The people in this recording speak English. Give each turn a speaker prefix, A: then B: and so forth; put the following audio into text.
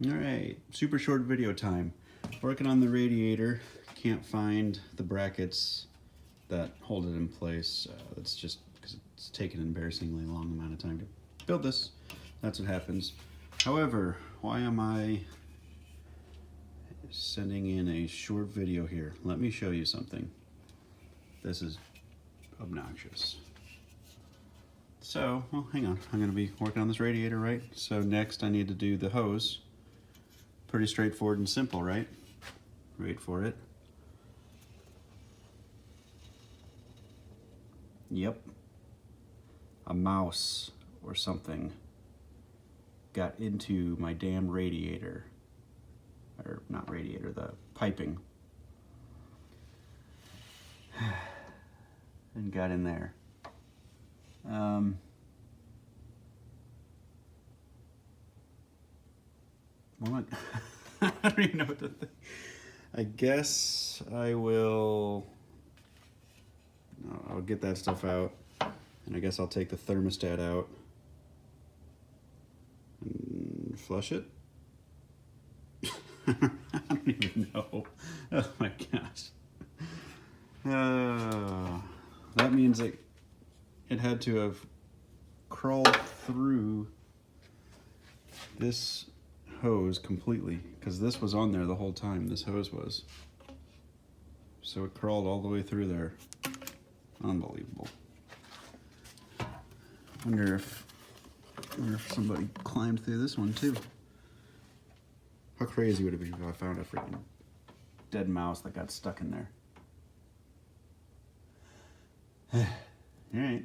A: All right, super short video time. Working on the radiator, can't find the brackets that hold it in place. That's just because it's taken an embarrassingly long amount of time to build this. That's what happens. However, why am I sending in a short video here? Let me show you something. This is obnoxious. So, well, hang on. I'm going to be working on this radiator, right? So next I need to do the hose. Pretty straightforward and simple, right? Wait for it. Yep. A mouse or something got into my damn radiator. Or not radiator, the piping. And got in there. Well, I don't even know what to think. I guess I'll get that stuff out, and I guess I'll take the thermostat out and flush it. I don't even know. Oh my gosh. That means it had to have crawled through this hose completely, because this was on there the whole time. This hose was. So it crawled all the way through there. Unbelievable. Wonder if somebody climbed through this one too. How crazy would it be if I found a freaking dead mouse that got stuck in there? All right.